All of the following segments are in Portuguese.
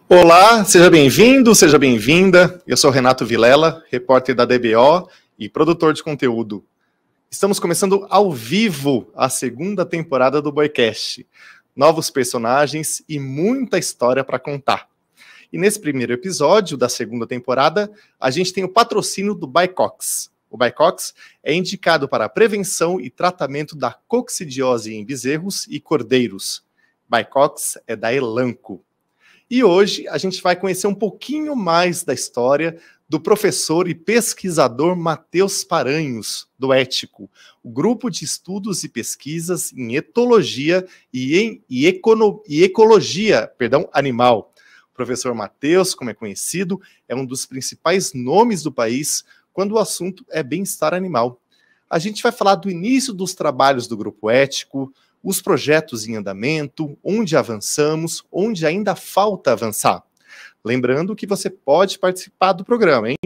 Olá, seja bem-vindo, seja bem-vinda. Eu sou Renato Vilela, repórter da DBO e produtor de conteúdo. Estamos começando ao vivo a segunda temporada do Boicast. Novos personagens e muita história para contar. E nesse primeiro episódio da segunda temporada, a gente tem o patrocínio do Bicox. O Bicox é indicado para a prevenção e tratamento da coccidiose em bezerros e cordeiros. Bicox é da Elanco. E hoje a gente vai conhecer um pouquinho mais da história do professor e pesquisador Matheus Paranhos, do Ético, o grupo de estudos e pesquisas em etologia e ecologia animal. O professor Matheus, como é conhecido, é um dos principais nomes do país quando o assunto é bem-estar animal. A gente vai falar do início dos trabalhos do grupo Ético, os projetos em andamento, onde avançamos, onde ainda falta avançar. Lembrando que você pode participar do programa, hein?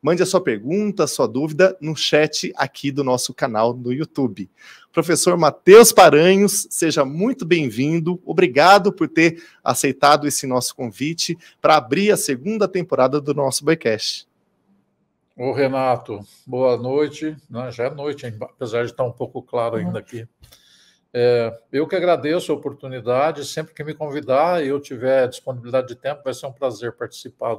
Mande a sua pergunta, a sua dúvida no chat aqui do nosso canal no YouTube. Professor Matheus Paranhos, seja muito bem-vindo. Obrigado por ter aceitado esse nosso convite para abrir a segunda temporada do nosso Boicast. Ô, Renato, boa noite. Já é noite, apesar de estar um pouco claro ainda aqui. Eu que agradeço a oportunidade, sempre que me convidar e eu tiver disponibilidade de tempo, vai ser um prazer participar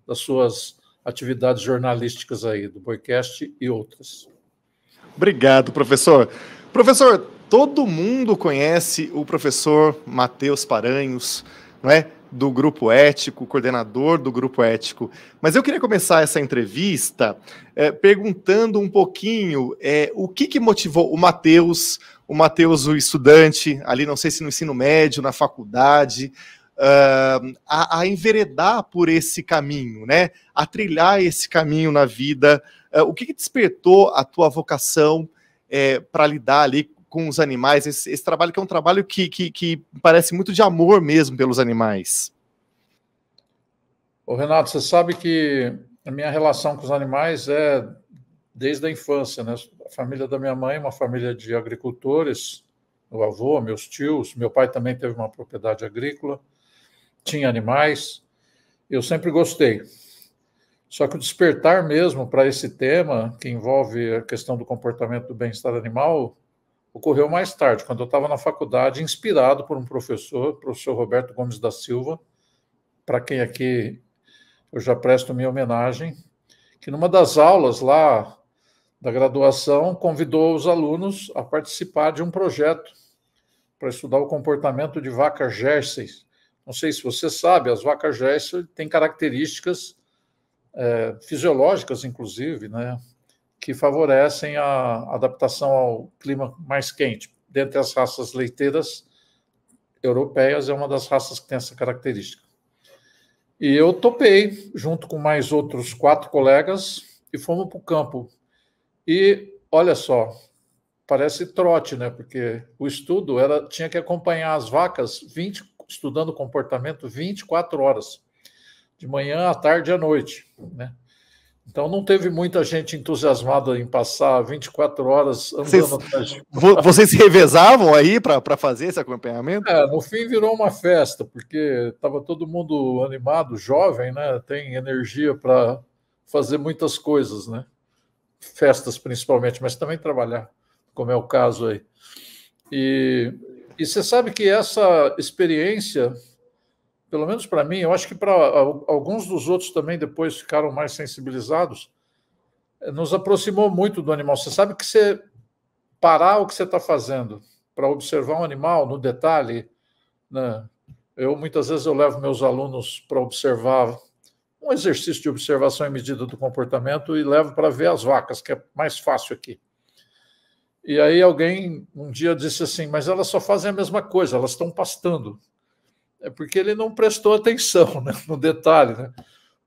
das suas atividades jornalísticas aí, do Boicast e outras. Obrigado, professor. Professor, todo mundo conhece o professor Matheus Paranhos, não é? Do Grupo Ético, coordenador do Grupo Ético. Mas eu queria começar essa entrevista perguntando um pouquinho o que motivou o Matheus, o estudante, ali não sei se no ensino médio, na faculdade, a enveredar por esse caminho, né? A trilhar esse caminho na vida. O que despertou a tua vocação para lidar ali com os animais, esse trabalho que é um trabalho que parece muito de amor mesmo pelos animais? Ô, Renato, você sabe que a minha relação com os animais é desde a infância, né? A família da minha mãe, uma família de agricultores, meu avô, meus tios, meu pai também teve uma propriedade agrícola, tinha animais, eu sempre gostei. Só que o despertar mesmo para esse tema, que envolve a questão do comportamento do bem-estar animal, ocorreu mais tarde, quando eu estava na faculdade, inspirado por um professor Roberto Gomes da Silva, para quem aqui eu já presto minha homenagem, que numa das aulas lá da graduação convidou os alunos a participar de um projeto para estudar o comportamento de vacas Jersey. Não sei se você sabe, as vacas Jersey têm características fisiológicas, inclusive, né, que favorecem a adaptação ao clima mais quente. Dentre as raças leiteiras europeias, é uma das raças que tem essa característica. E eu topei, junto com mais outros 4 colegas, e fomos para o campo. E, olha só, parece trote, né? Porque o estudo tinha que acompanhar as vacas, estudando o comportamento 24 horas, de manhã, à tarde e à noite, né? Então, não teve muita gente entusiasmada em passar 24 horas andando atrás. Vocês se revezavam aí para fazer esse acompanhamento? No fim virou uma festa, porque estava todo mundo animado, jovem, né? Tem energia para fazer muitas coisas, né? Festas principalmente, mas também trabalhar, como é o caso aí. E você sabe que essa experiência, pelo menos para mim, eu acho que para alguns dos outros também depois ficaram mais sensibilizados, nos aproximou muito do animal. Você sabe que você parar o que você está fazendo para observar um animal no detalhe, né? Muitas vezes eu levo meus alunos para observar um exercício de observação e medida do comportamento e levo para ver as vacas, que é mais fácil aqui. E aí alguém um dia disse assim, mas elas só fazem a mesma coisa, elas estão pastando. É porque ele não prestou atenção, né, no detalhe, né?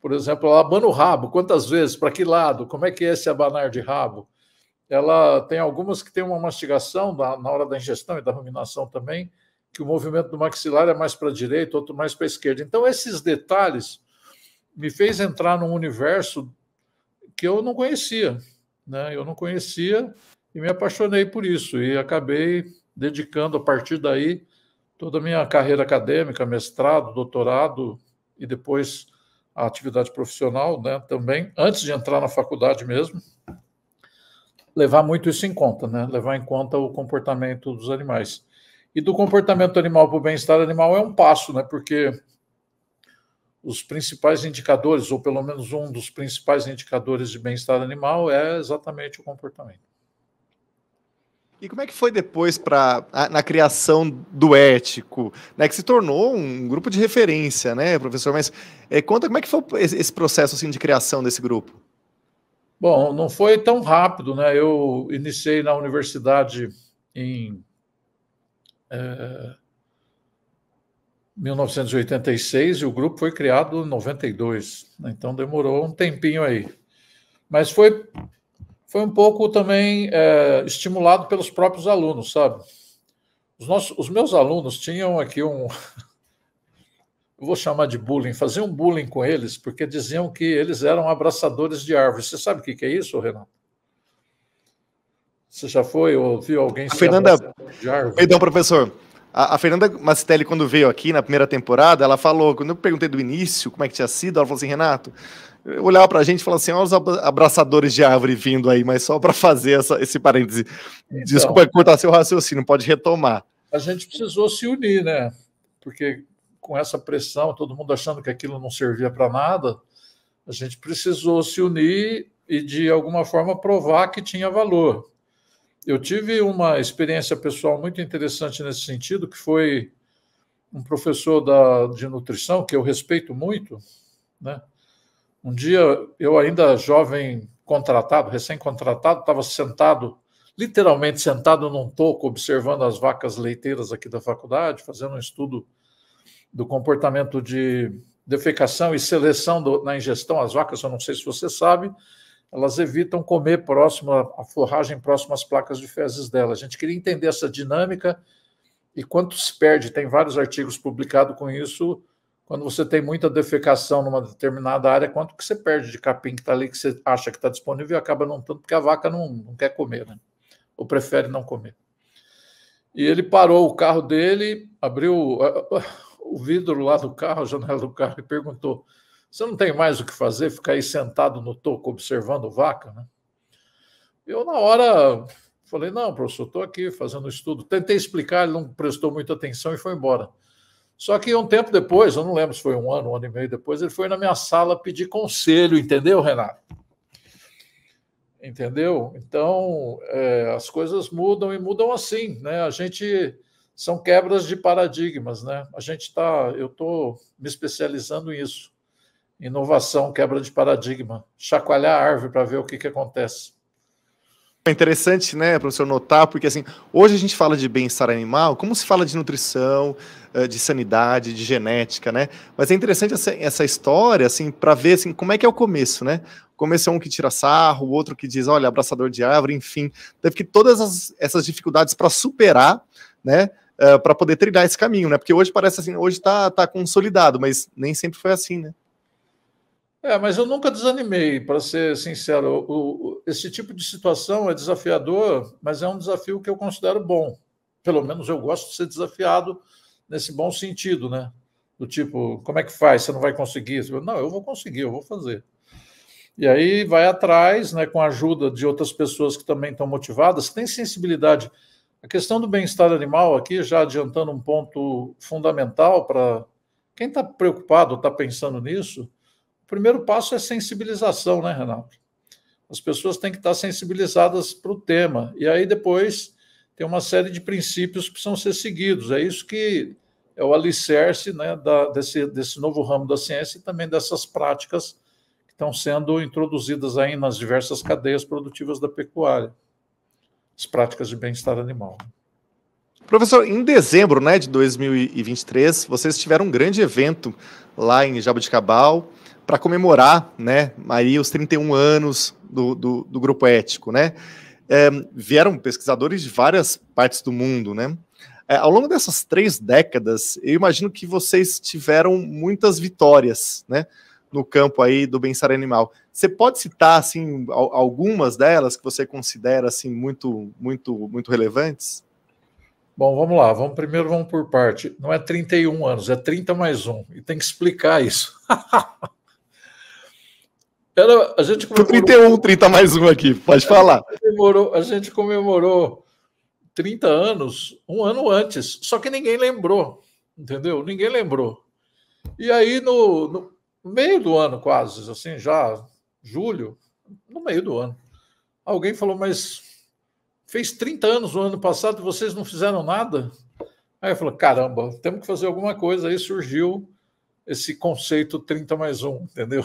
Por exemplo, ela abana o rabo, quantas vezes, para que lado, como é que é esse abanar de rabo? Ela tem algumas que têm uma mastigação na hora da ingestão e da ruminação também, que o movimento do maxilar é mais para a direita, outro mais para a esquerda. Então, esses detalhes me fez entrar num universo que eu não conhecia, né? Eu não conhecia e me apaixonei por isso e acabei dedicando, a partir daí, toda a minha carreira acadêmica, mestrado, doutorado, e depois a atividade profissional, né, também, antes de entrar na faculdade mesmo, levar muito isso em conta, né, levar em conta o comportamento dos animais. E do comportamento animal para o bem-estar animal é um passo, né, porque os principais indicadores, ou pelo menos um dos principais indicadores de bem-estar animal é exatamente o comportamento. E como é que foi depois na criação do ético, né, que se tornou um grupo de referência, né, professor? Mas conta como é que foi esse processo assim, de criação desse grupo? Bom, não foi tão rápido, né? Eu iniciei na universidade em 1986 e o grupo foi criado em 92, né? Então demorou um tempinho aí. Mas foi um pouco também estimulado pelos próprios alunos, sabe? Os meus alunos tinham aqui eu vou chamar de bullying, faziam um bullying com eles, porque diziam que eles eram abraçadores de árvores. Você sabe o que é isso, Renato? Você já foi ou ouviu alguém ser abraçador de árvore? Perdão, professor. A Fernanda Mastitelli, quando veio aqui na primeira temporada, ela falou, quando eu perguntei do início como é que tinha sido, ela falou assim, Renato, olhava pra gente e falava assim, olha os abraçadores de árvore vindo aí, mas só para fazer esse parêntese. Então, desculpa cortar seu raciocínio, pode retomar. A gente precisou se unir, né? Porque com essa pressão, todo mundo achando que aquilo não servia para nada, a gente precisou se unir e, de alguma forma, provar que tinha valor. Eu tive uma experiência pessoal muito interessante nesse sentido, que foi um professor de nutrição, que eu respeito muito, né? Um dia, eu ainda jovem contratado, recém-contratado, estava sentado, literalmente sentado num toco, observando as vacas leiteiras aqui da faculdade, fazendo um estudo do comportamento de defecação e seleção na ingestão. As vacas, eu não sei se você sabe, elas evitam comer próximo a forragem próximo às placas de fezes dela. A gente queria entender essa dinâmica e quanto se perde. Tem vários artigos publicados com isso. Quando você tem muita defecação numa determinada área, quanto que você perde de capim que está ali, que você acha que está disponível e acaba não tanto, porque a vaca não quer comer, né? Ou prefere não comer. E ele parou o carro dele, abriu o vidro lá do carro, a janela do carro, e perguntou, você não tem mais o que fazer, ficar aí sentado no toco observando vaca, né? Eu, na hora, falei, não, professor, estou aqui fazendo estudo. Tentei explicar, ele não prestou muita atenção e foi embora. Só que um tempo depois, eu não lembro se foi um ano e meio depois, ele foi na minha sala pedir conselho, entendeu, Renato? Entendeu? Então, as coisas mudam e mudam assim, né? São quebras de paradigmas, né? Eu estou me especializando nisso. Inovação, quebra de paradigma, chacoalhar a árvore para ver o que acontece. É interessante, né, professor, notar, porque assim, hoje a gente fala de bem-estar animal, como se fala de nutrição, de sanidade, de genética, né? Mas é interessante essa história, assim, para ver assim, como é que é o começo, né? O começo é um que tira sarro, o outro que diz, olha, abraçador de árvore, enfim. Teve que todas essas dificuldades para superar, né? Para poder trilhar esse caminho, né? Porque hoje parece assim, hoje tá consolidado, mas nem sempre foi assim, né? Mas eu nunca desanimei, para ser sincero. Esse tipo de situação é desafiador, mas é um desafio que eu considero bom. Pelo menos eu gosto de ser desafiado nesse bom sentido, né? Do tipo, como é que faz? Você não vai conseguir? Não, eu vou conseguir, eu vou fazer. E aí vai atrás, né, com a ajuda de outras pessoas que também estão motivadas, que têm sensibilidade. A questão do bem-estar animal aqui, já adiantando um ponto fundamental para quem está preocupado, está pensando nisso, o primeiro passo é sensibilização, né, Renato? As pessoas têm que estar sensibilizadas para o tema. E aí depois tem uma série de princípios que precisam ser seguidos. É isso que é o alicerce, né, desse novo ramo da ciência e também dessas práticas que estão sendo introduzidas aí nas diversas cadeias produtivas da pecuária. As práticas de bem-estar animal. Professor, em dezembro, né, de 2023, vocês tiveram um grande evento lá em Jaboticabal para comemorar, né, aí os 31 anos do Grupo Ético, né? Vieram pesquisadores de várias partes do mundo, né? Ao longo dessas 3 décadas, eu imagino que vocês tiveram muitas vitórias, né, no campo aí do bem-estar animal. Você pode citar, assim, algumas delas que você considera, assim, muito relevantes? Bom, vamos lá. Primeiro vamos por parte. Não é 31 anos, é 30 mais 1. E tem que explicar isso. A gente comemorou... 31, 30 mais 1 aqui, pode falar. A gente comemorou 30 anos, um ano antes, só que ninguém lembrou, entendeu? Ninguém lembrou. E aí, no meio do ano, quase, assim, já julho, no meio do ano, alguém falou, mas fez 30 anos no ano passado e vocês não fizeram nada? Aí eu falei, caramba, temos que fazer alguma coisa. Aí surgiu esse conceito 30 mais 1, entendeu?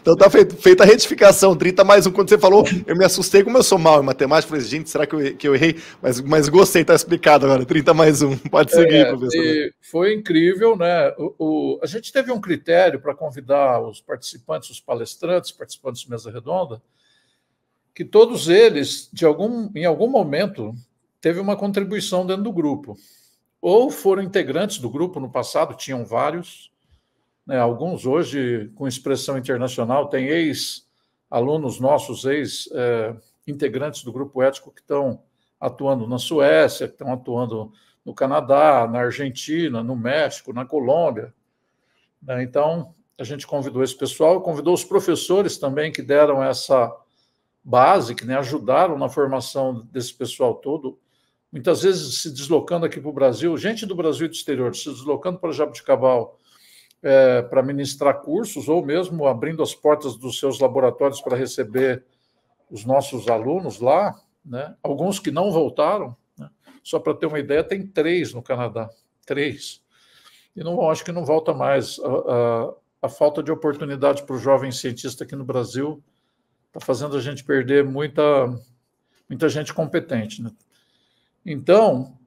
então tá feita a retificação, 30 mais 1. Quando você falou, eu me assustei, como eu sou mal em matemática, falei, gente, será que eu errei? Mas gostei, tá explicado agora, 30 mais 1. Pode seguir, professor. Foi incrível, né? A gente teve um critério para convidar os participantes, os palestrantes, participantes de mesa redonda, que todos eles, em algum momento, teve uma contribuição dentro do grupo. Ou foram integrantes do grupo no passado, tinham vários, né, alguns hoje com expressão internacional, tem ex-alunos nossos, ex-integrantes do grupo ético que estão atuando na Suécia, que estão atuando no Canadá, na Argentina, no México, na Colômbia. Né, então, a gente convidou esse pessoal, convidou os professores também que deram essa base, que, né, ajudaram na formação desse pessoal todo, muitas vezes se deslocando aqui para o Brasil, gente do Brasil e do exterior, se deslocando para Jaboticabal para ministrar cursos, ou mesmo abrindo as portas dos seus laboratórios para receber os nossos alunos lá, né? Alguns que não voltaram, né? Só para ter uma ideia, tem 3 no Canadá, 3. E não, acho que não volta mais. A falta de oportunidade para o jovem cientista aqui no Brasil está fazendo a gente perder muita gente competente, né? Então,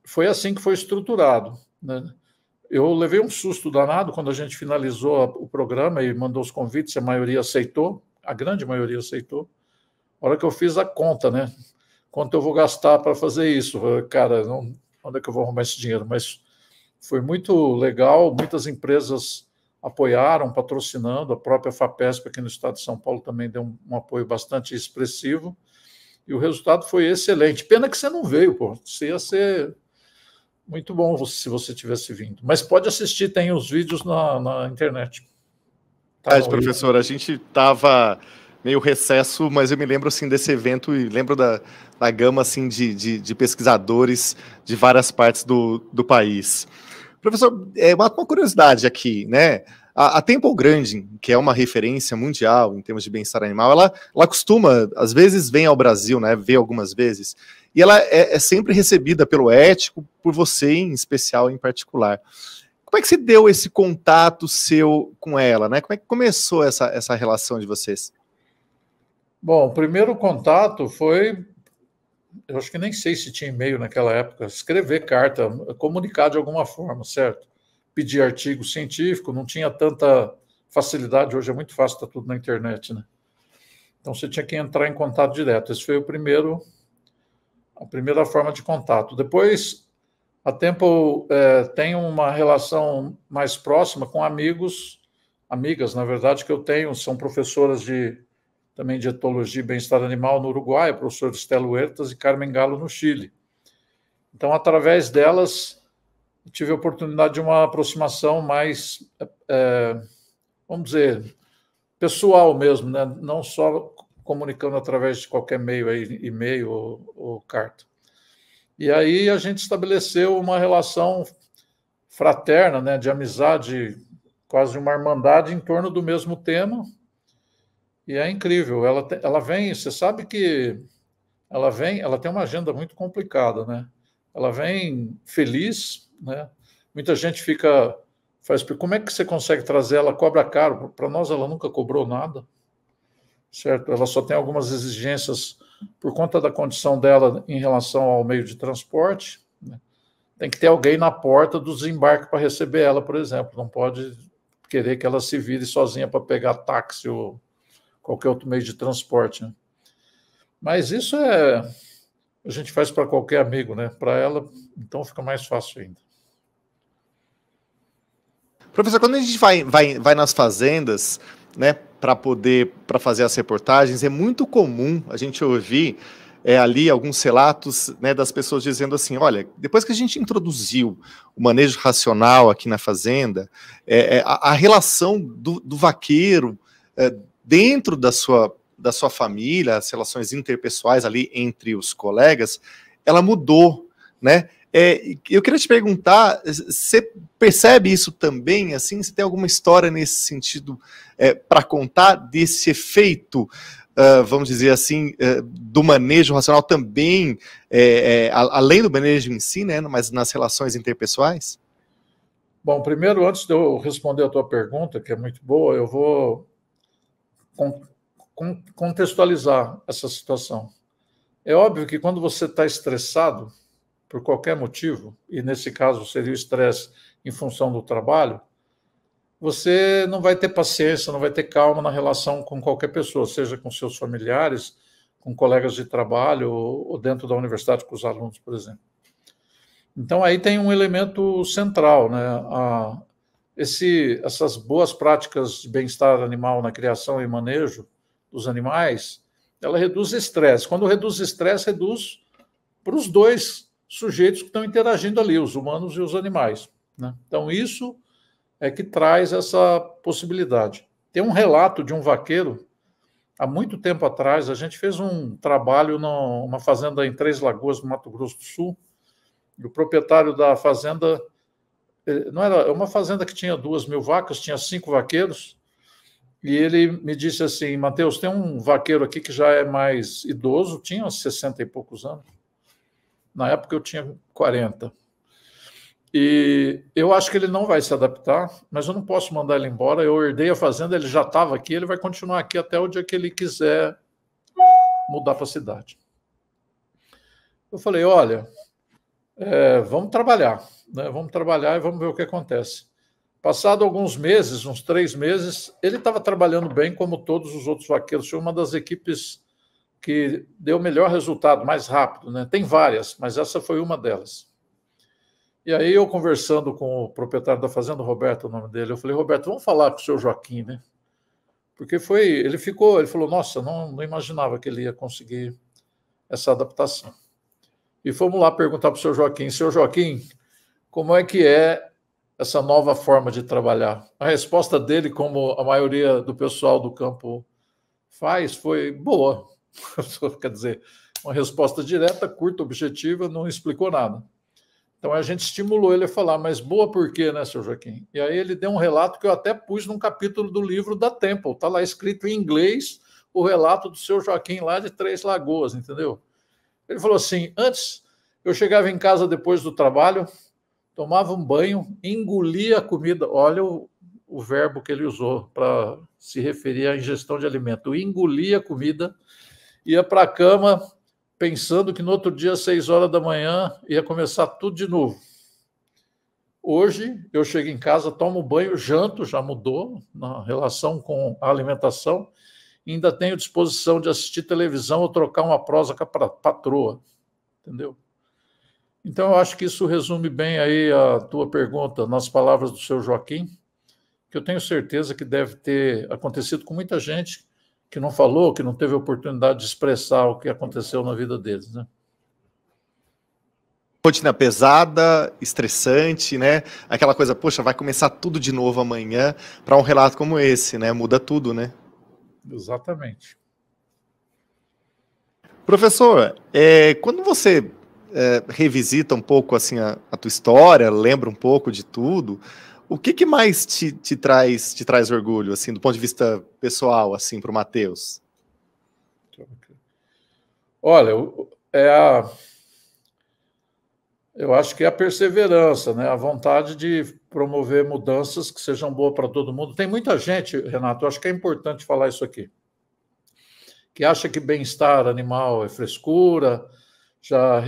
foi assim que foi estruturado, né? Eu levei um susto danado quando a gente finalizou o programa e mandou os convites, a maioria aceitou, a grande maioria aceitou. A hora que eu fiz a conta, né? Quanto eu vou gastar para fazer isso? Cara, onde é que eu vou arrumar esse dinheiro? Mas foi muito legal, muitas empresas apoiaram, patrocinando, a própria FAPESP aqui no estado de São Paulo também deu um apoio bastante expressivo, e o resultado foi excelente. Pena que você não veio, pô. Isso ia ser muito bom se você tivesse vindo. Mas pode assistir, tem os vídeos na internet. Tá, professor, a gente estava meio recesso, mas eu me lembro assim desse evento e lembro da gama assim de pesquisadores de várias partes do país. Professor, uma curiosidade aqui, né? A Temple Grandin, que é uma referência mundial em termos de bem-estar animal, ela costuma, às vezes, vem ao Brasil, né? Vê algumas vezes, e ela é sempre recebida pelo ético, por você em especial, em particular. Como é que se deu esse contato seu com ela, né? Como é que começou essa relação de vocês? Bom, o primeiro contato foi, eu acho que nem sei se tinha e-mail naquela época, escrever carta, comunicar de alguma forma, certo? Pedir artigo científico, não tinha tanta facilidade, hoje é muito fácil, está tudo na internet, né? Então você tinha que entrar em contato direto. Esse foi a primeira forma de contato. Depois, a Temple tem uma relação mais próxima com amigas, na verdade, que eu tenho, são professoras também de etologia e bem-estar animal no Uruguai, o professor Estelo Huertas e Carmen Galo no Chile. Então, através delas, tive a oportunidade de uma aproximação mais, vamos dizer, pessoal mesmo, né? Não só comunicando através de qualquer meio, e-mail ou carta. E aí a gente estabeleceu uma relação fraterna, né, de amizade, quase uma irmandade em torno do mesmo tema. E é incrível. Ela vem, você sabe que ela tem uma agenda muito complicada, né? Ela vem feliz, né? Muita gente como é que você consegue trazer? Ela cobra caro. Para nós, ela nunca cobrou nada, certo? Ela só tem algumas exigências por conta da condição dela em relação ao meio de transporte, né? Tem que ter alguém na porta do desembarque para receber ela, por exemplo. Não pode querer que ela se vire sozinha para pegar táxi ou qualquer outro meio de transporte, né? Mas isso a gente faz para qualquer amigo, né? Para ela, então fica mais fácil ainda. Professor, quando a gente vai nas fazendas, né, para fazer as reportagens, é muito comum a gente ouvir ali alguns relatos, né, das pessoas dizendo assim, olha, depois que a gente introduziu o manejo racional aqui na fazenda, a relação do vaqueiro dentro da sua família, as relações interpessoais ali entre os colegas, ela mudou, né? Eu queria te perguntar, você percebe isso também, assim, você tem alguma história nesse sentido para contar desse efeito, vamos dizer assim, do manejo racional também, além do manejo em si, né, mas nas relações interpessoais? Bom, primeiro, antes de eu responder a tua pergunta, que é muito boa, eu vou contextualizar essa situação. É óbvio que quando você está estressado, por qualquer motivo, e nesse caso seria o estresse em função do trabalho, você não vai ter paciência, não vai ter calma na relação com qualquer pessoa, seja com seus familiares, com colegas de trabalho ou dentro da universidade com os alunos, por exemplo. Então, aí tem um elemento central, né? Essas boas práticas de bem-estar animal na criação e manejo dos animais, ela reduz estresse. Quando reduz estresse, reduz para os dois sujeitos que estão interagindo ali, os humanos e os animais, né? Então, isso é que traz essa possibilidade. Tem um relato de um vaqueiro, há muito tempo atrás, a gente fez um trabalho numa fazenda em Três Lagoas, no Mato Grosso do Sul, e o proprietário da fazenda, não era uma fazenda que tinha 2.000 vacas, tinha 5 vaqueiros, e ele me disse assim, Matheus, tem um vaqueiro aqui que já é mais idoso, tinha uns 60 e poucos anos, na época eu tinha 40. E eu acho que ele não vai se adaptar, mas eu não posso mandar ele embora. Eu herdei a fazenda, ele já estava aqui, ele vai continuar aqui até o dia que ele quiser mudar para a cidade. Eu falei, olha, vamos trabalhar, né? Vamos trabalhar e vamos ver o que acontece. Passado alguns meses, uns 3 meses, ele estava trabalhando bem como todos os outros vaqueiros. Foi uma das equipes que deu o melhor resultado, mais rápido, né? Tem várias, mas essa foi uma delas. E aí eu conversando com o proprietário da fazenda, Roberto, o nome dele, eu falei, Roberto, vamos falar com o seu Joaquim, né? Porque ele falou, nossa, não imaginava que ele ia conseguir essa adaptação. E fomos lá perguntar para o seu Joaquim, como é que é essa nova forma de trabalhar? A resposta dele, como a maioria do pessoal do campo faz, foi boa. Quer dizer, uma resposta direta, curta, objetiva, não explicou nada. Então a gente estimulou ele a falar, mas boa por quê, né, seu Joaquim? E aí ele deu um relato que eu até pus num capítulo do livro da Temple. Está lá escrito em inglês o relato do seu Joaquim lá de Três Lagoas, entendeu? Ele falou assim, antes eu chegava em casa depois do trabalho, tomava um banho, engolia a comida. Olha o verbo que ele usou para se referir à ingestão de alimento. Engolia a comida, ia para a cama pensando que no outro dia, às 6 horas da manhã, ia começar tudo de novo. Hoje, eu chego em casa, tomo banho, janto, já mudou na relação com a alimentação, e ainda tenho disposição de assistir televisão ou trocar uma prosa com a patroa, entendeu? Então, eu acho que isso resume bem aí a tua pergunta nas palavras do seu Joaquim, que eu tenho certeza que deve ter acontecido com muita gente que não falou, que não teve oportunidade de expressar o que aconteceu na vida deles, né? Rotina pesada, estressante, né? Aquela coisa, poxa, vai começar tudo de novo amanhã, para um relato como esse, né? Muda tudo, né? Exatamente. Professor, quando você revisita um pouco assim a tua história, lembra um pouco de tudo, o que mais te traz orgulho, assim, do ponto de vista pessoal, assim, para o Matheus? Olha, eu acho que é a perseverança, né? A vontade de promover mudanças que sejam boas para todo mundo. Tem muita gente, Renato, eu acho que é importante falar isso aqui, que acha que bem-estar animal é frescura. Já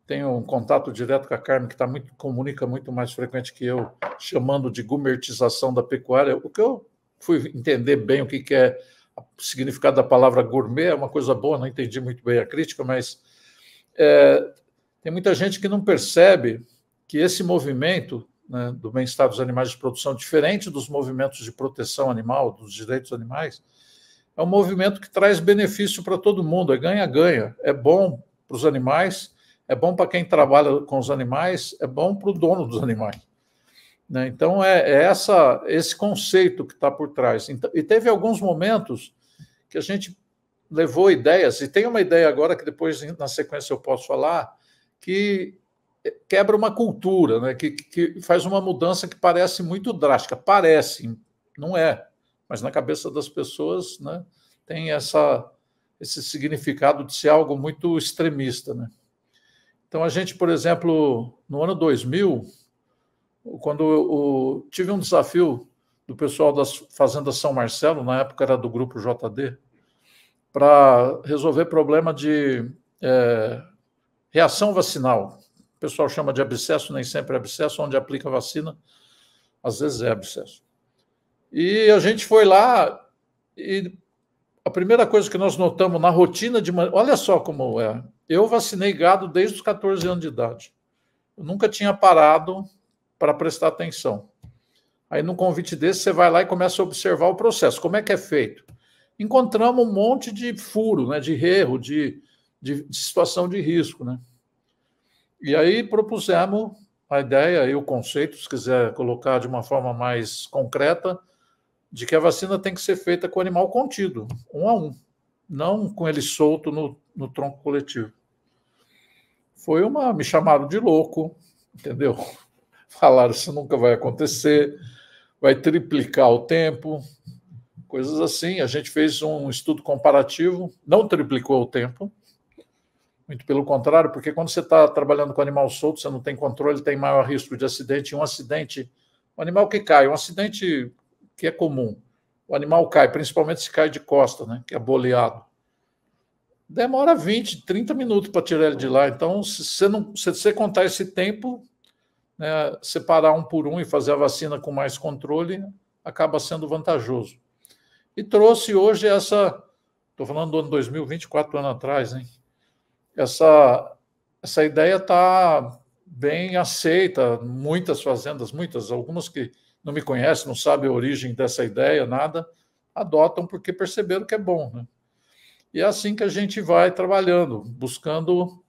tenho um contato direto com a Carmen, que comunica muito mais frequente que eu, chamando de gourmetização da pecuária. O que eu fui entender bem o que é o significado da palavra gourmet, é uma coisa boa, não entendi muito bem a crítica, mas tem muita gente que não percebe que esse movimento, né, do bem-estar dos animais de produção, diferente dos movimentos de proteção animal, dos direitos animais, é um movimento que traz benefício para todo mundo, é ganha-ganha. É bom para os animais, é bom para quem trabalha com os animais, é bom para o dono dos animais. Né? Então, esse conceito que está por trás. Então, e teve alguns momentos que a gente levou ideias, e tem uma ideia agora que depois, na sequência, eu posso falar, que quebra uma cultura, né? que faz uma mudança que parece muito drástica. Parece, não é, mas na cabeça das pessoas, né, tem esse significado de ser algo muito extremista. Né? Então, a gente, por exemplo, no ano 2000, quando eu tive um desafio do pessoal das Fazendas São Marcelo, na época era do Grupo JD, para resolver problema de reação vacinal. O pessoal chama de abscesso, nem sempre é abscesso, onde aplica a vacina, às vezes é abscesso. E a gente foi lá e a primeira coisa que nós notamos na rotina de... Olha só como é. Eu vacinei gado desde os 14 anos de idade. Eu nunca tinha parado para prestar atenção. Aí, num convite desse, você vai lá e começa a observar o processo. Como é que é feito? Encontramos um monte de furo, né, de erro, de situação de risco. Né? E aí propusemos a ideia e o conceito, se quiser colocar de uma forma mais concreta, de que a vacina tem que ser feita com o animal contido, 1 a 1, não com ele solto no tronco coletivo. Me chamaram de louco, entendeu? Falaram, isso nunca vai acontecer, vai triplicar o tempo, coisas assim. A gente fez um estudo comparativo, não triplicou o tempo, muito pelo contrário, porque quando você está trabalhando com animal solto, você não tem controle, tem maior risco de acidente. Um animal que cai, um acidente que é comum, o animal cai, principalmente se cai de costa, né, que é boleado. Demora 20, 30 minutos para tirar ele de lá. Então, se você contar esse tempo, né, separar um por um e fazer a vacina com mais controle, acaba sendo vantajoso. E trouxe hoje estou falando do ano 2020, 4 anos atrás, hein? Essa ideia está bem aceita, muitas fazendas, algumas que não me conhecem, não sabem a origem dessa ideia, nada, adotam porque perceberam que é bom. Né? E é assim que a gente vai trabalhando, buscando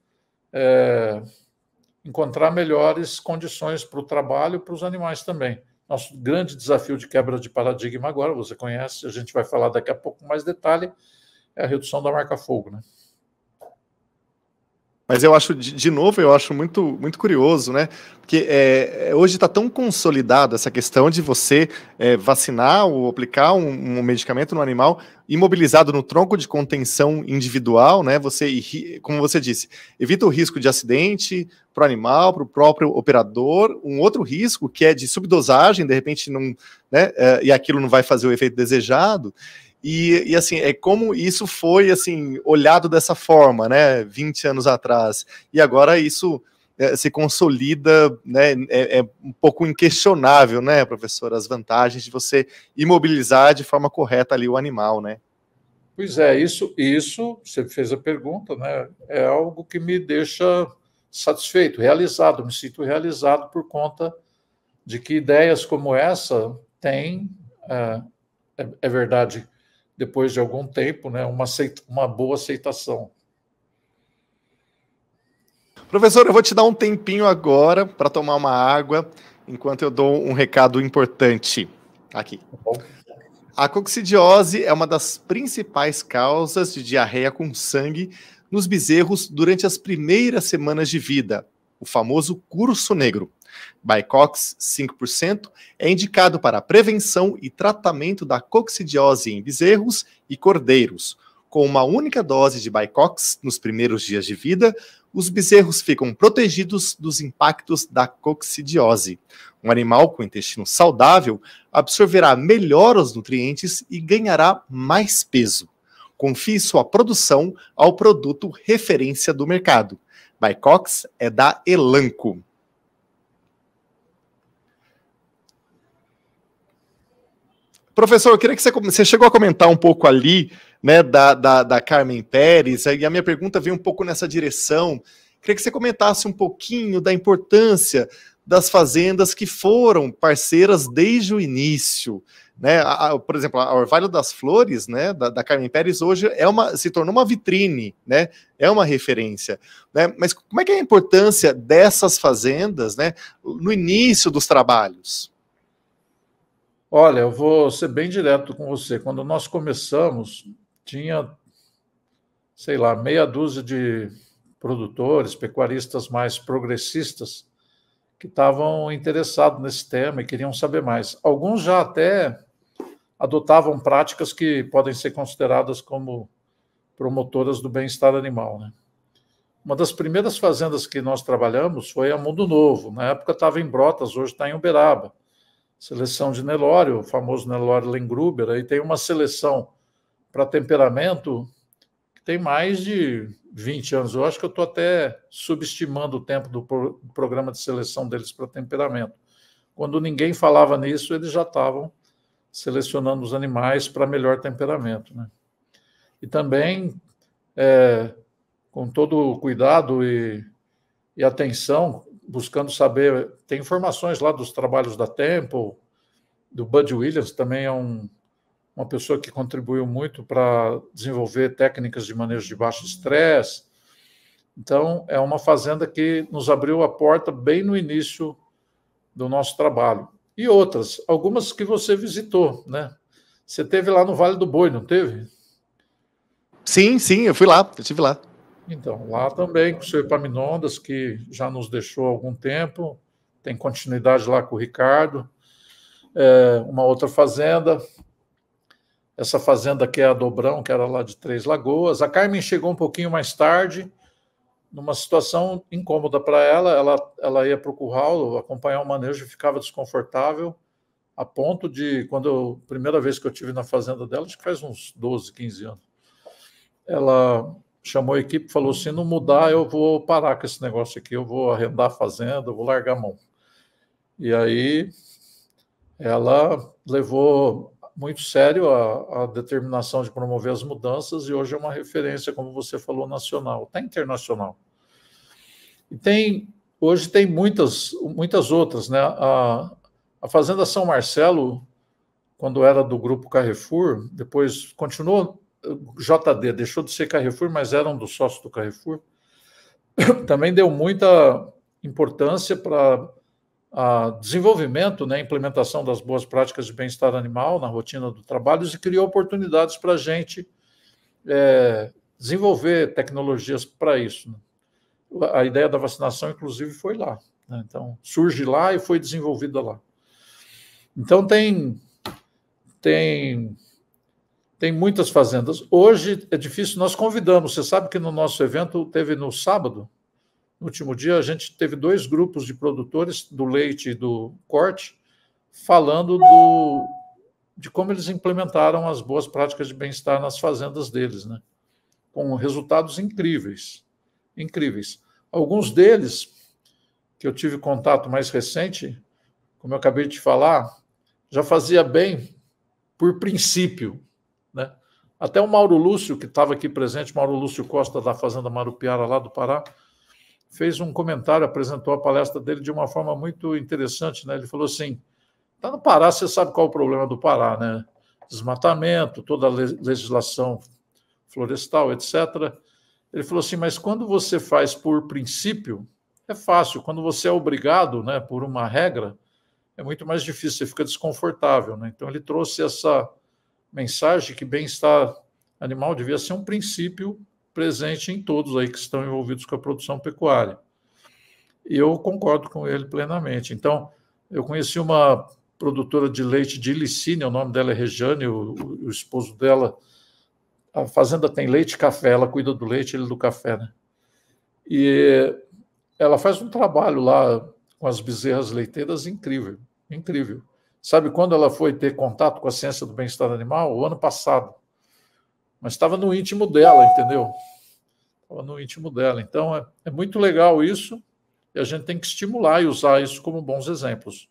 encontrar melhores condições para o trabalho e para os animais também. Nosso grande desafio de quebra de paradigma agora, você conhece, a gente vai falar daqui a pouco com mais detalhe, é a redução da marca-fogo. Né? Mas eu acho, de novo, eu acho muito, muito curioso, né? Porque hoje está tão consolidada essa questão de você vacinar ou aplicar um medicamento no animal imobilizado no tronco de contenção individual, né? Você, como você disse, evita o risco de acidente para o animal, para o próprio operador. Um outro risco que é de subdosagem, de repente não, né? E aquilo não vai fazer o efeito desejado. E assim, é como isso foi assim olhado dessa forma, né, 20 anos atrás, e agora isso se consolida, né, é um pouco inquestionável, né, professor, as vantagens de você imobilizar de forma correta ali o animal, né? Pois é, isso você fez a pergunta, né, é algo que me deixa satisfeito, realizado, me sinto realizado por conta de que ideias como essa têm, é verdade, depois de algum tempo, né, uma boa aceitação. Professor, eu vou te dar um tempinho agora para tomar uma água, enquanto eu dou um recado importante aqui. A coccidiose é uma das principais causas de diarreia com sangue nos bezerros durante as primeiras semanas de vida, o famoso curso negro. Bicox 5% é indicado para a prevenção e tratamento da coccidiose em bezerros e cordeiros. Com uma única dose de Bicox nos primeiros dias de vida, os bezerros ficam protegidos dos impactos da coccidiose. Um animal com intestino saudável absorverá melhor os nutrientes e ganhará mais peso. Confie sua produção ao produto referência do mercado. Bicox é da Elanco. Professor, eu queria que você chegou a comentar um pouco ali, né, da Carmen Pérez, e a minha pergunta veio um pouco nessa direção. Queria que você comentasse um pouquinho da importância das fazendas que foram parceiras desde o início, né? Por exemplo, a Orvalho das Flores, né, da Carmen Pérez, hoje se tornou uma vitrine, né? É uma referência, né? Mas como é que é a importância dessas fazendas, né, no início dos trabalhos? Olha, eu vou ser bem direto com você. Quando nós começamos, tinha, sei lá, meia dúzia de produtores, pecuaristas mais progressistas que estavam interessados nesse tema e queriam saber mais. Alguns já até adotavam práticas que podem ser consideradas como promotoras do bem-estar animal, né? Uma das primeiras fazendas que nós trabalhamos foi a Mundo Novo. Na época estava em Brotas, hoje está em Uberaba. Seleção de Nelore, o famoso Nelore Lengruber. Aí tem uma seleção para temperamento que tem mais de 20 anos. Eu acho que eu estou até subestimando o tempo do programa de seleção deles para temperamento. Quando ninguém falava nisso, eles já estavam selecionando os animais para melhor temperamento, né? E também, com todo o cuidado e atenção, buscando saber, tem informações lá dos trabalhos da Temple, do Bud Williams, também é uma pessoa que contribuiu muito para desenvolver técnicas de manejo de baixo estresse. Então, é uma fazenda que nos abriu a porta bem no início do nosso trabalho. E outras, algumas que você visitou, né? Você teve lá no Vale do Boi, não teve? Sim, eu fui lá, eu estive lá. Então, lá também, com o seu Epaminondas, que já nos deixou há algum tempo, tem continuidade lá com o Ricardo. Uma outra fazenda, essa fazenda que é a Dobrão, que era lá de Três Lagoas. A Carmen chegou um pouquinho mais tarde, numa situação incômoda para ela ia para o curral acompanhar o manejo e ficava desconfortável, a ponto de, primeira vez que eu estive na fazenda dela, acho que faz uns 12, 15 anos, ela chamou a equipe e falou: se não mudar, eu vou parar com esse negócio aqui, eu vou arrendar a fazenda, eu vou largar a mão. E aí ela levou muito sério a determinação de promover as mudanças e hoje é uma referência, como você falou, nacional, até internacional. E hoje tem muitas outras, né? A Fazenda São Marcelo, quando era do Grupo Carrefour, depois continuou JD, deixou de ser Carrefour, mas era um dos sócios do Carrefour, também deu muita importância para desenvolvimento, né, implementação das boas práticas de bem-estar animal na rotina do trabalho e criou oportunidades para a gente desenvolver tecnologias para isso, né? A ideia da vacinação, inclusive, foi lá, né? Então, surge lá e foi desenvolvida lá. Então, tem muitas fazendas. Hoje é difícil, nós convidamos, você sabe que no nosso evento teve no sábado, no último dia, a gente teve 2 grupos de produtores do leite e do corte falando de como eles implementaram as boas práticas de bem-estar nas fazendas deles, né? Com resultados incríveis. Alguns deles, que eu tive contato mais recente, como eu acabei de falar, já fazia bem por princípio, né? Até o Mauro Lúcio, que estava aqui presente, Mauro Lúcio Costa, da Fazenda Marupiara, lá do Pará, fez um comentário, apresentou a palestra dele de uma forma muito interessante, né? Ele falou assim: tá no Pará, você sabe qual é o problema do Pará, né? Desmatamento, toda a legislação florestal, etc. Ele falou assim: mas quando você faz por princípio, é fácil. Quando você é obrigado, né, por uma regra, é muito mais difícil, você fica desconfortável, né? Então, ele trouxe essa mensagem que bem-estar animal devia ser um princípio presente em todos aí que estão envolvidos com a produção pecuária. E eu concordo com ele plenamente. Então, eu conheci uma produtora de leite de Ilicínea, o nome dela é Rejane, o esposo dela, a fazenda tem leite e café, ela cuida do leite, ele do café, né? E ela faz um trabalho lá com as bezerras leiteiras incrível. Sabe quando ela foi ter contato com a ciência do bem-estar animal? O ano passado. Mas estava no íntimo dela, entendeu? Estava no íntimo dela. Então, é muito legal isso, e a gente tem que estimular e usar isso como bons exemplos.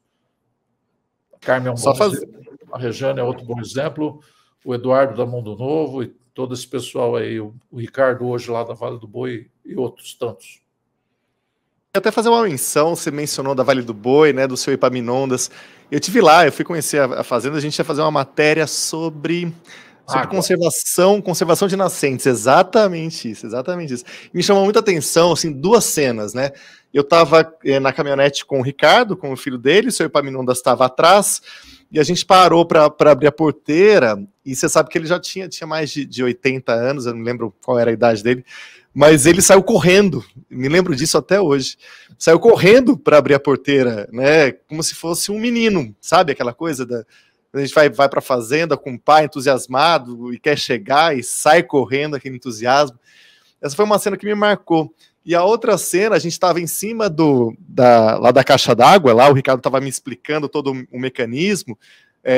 A Carmen é um bom exemplo, a Rejane é outro bom exemplo, o Eduardo da Mundo Novo e todo esse pessoal aí, o Ricardo hoje lá da Vale do Boi e outros tantos. até fazer uma menção, você mencionou da Vale do Boi, né, do seu Epaminondas. Eu tive lá, eu fui conhecer a fazenda, a gente ia fazer uma matéria sobre conservação de nascentes, exatamente isso. Me chamou muita atenção, assim, duas cenas, né? Eu estava na caminhonete com o Ricardo, com o filho dele, o seu Epaminondas estava atrás, e a gente parou para abrir a porteira, e você sabe que ele já tinha mais de 80 anos, eu não lembro qual era a idade dele, mas ele saiu correndo, me lembro disso até hoje, saiu correndo para abrir a porteira, né, como se fosse um menino, sabe aquela coisa a gente vai para a fazenda com o pai entusiasmado e quer chegar e sai correndo, aquele entusiasmo. Essa foi uma cena que me marcou. E a outra cena, a gente estava em cima lá da caixa d'água, lá o Ricardo estava me explicando todo o mecanismo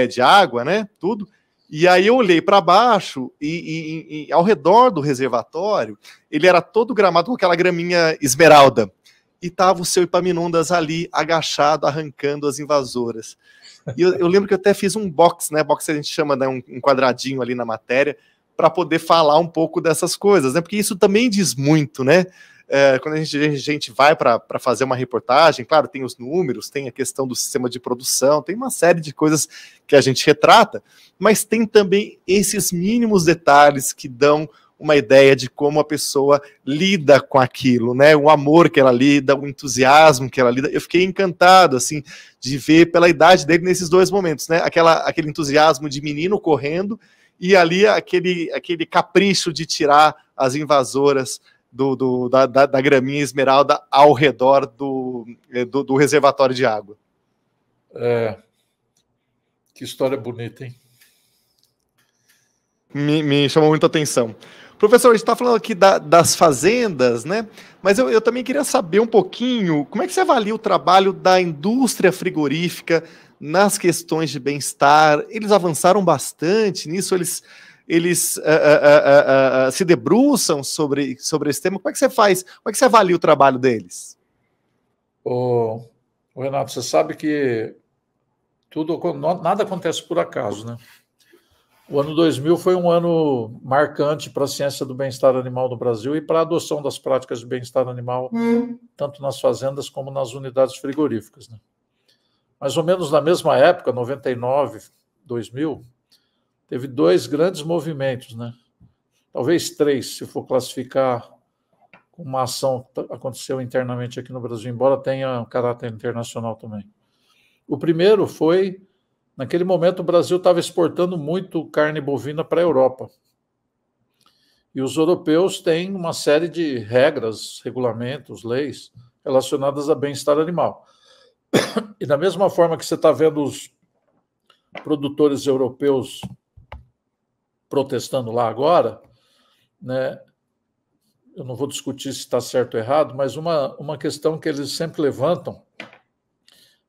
de água, né, tudo. E aí eu olhei para baixo e ao redor do reservatório, ele era todo gramado com aquela graminha esmeralda. E estava o seu Epaminondas ali, agachado, arrancando as invasoras. E eu lembro que eu até fiz um box, né? Box a gente chama, né, um quadradinho ali na matéria, para poder falar um pouco dessas coisas, né? Porque isso também diz muito, né? Quando a gente vai para fazer uma reportagem, claro, tem os números, tem a questão do sistema de produção, tem uma série de coisas que a gente retrata, mas tem também esses mínimos detalhes que dão uma ideia de como a pessoa lida com aquilo, né? O amor que ela lida, o entusiasmo que ela lida. Eu fiquei encantado, assim, de ver pela idade dele nesses dois momentos, né? Aquele entusiasmo de menino correndo e ali aquele capricho de tirar as invasoras da graminha esmeralda ao redor do reservatório de água. Que história bonita, hein? Me chamou muita atenção. Professor, a gente está falando aqui das fazendas, né? Mas eu também queria saber um pouquinho como é que você avalia o trabalho da indústria frigorífica nas questões de bem-estar. Eles avançaram bastante nisso, eles se debruçam sobre esse tema. Como é que você faz? Como é que você avalia o trabalho deles? Renato, você sabe que nada acontece por acaso, né? O ano 2000 foi um ano marcante para a ciência do bem-estar animal no Brasil e para a adoção das práticas de bem-estar animal, tanto nas fazendas como nas unidades frigoríficas, né? Mais ou menos na mesma época, 99, 2000, teve dois grandes movimentos, né? Talvez três, se for classificar uma ação que aconteceu internamente aqui no Brasil, embora tenha um caráter internacional também. O primeiro foi... Naquele momento, o Brasil estava exportando muito carne bovina para a Europa. E os europeus têm uma série de regras, regulamentos, leis relacionadas a bem-estar animal. E da mesma forma que você está vendo os produtores europeus protestando lá agora, né, eu não vou discutir se está certo ou errado, mas uma questão que eles sempre levantam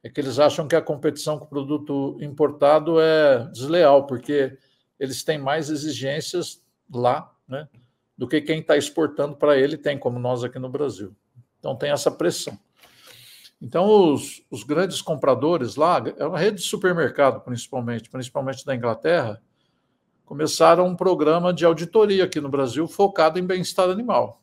é que eles acham que a competição com o produto importado é desleal, porque eles têm mais exigências lá, né, do que quem está exportando para ele tem, como nós aqui no Brasil. Então tem essa pressão. Então os grandes compradores lá, é uma rede de supermercado principalmente da Inglaterra, começaram um programa de auditoria aqui no Brasil focado em bem-estar animal.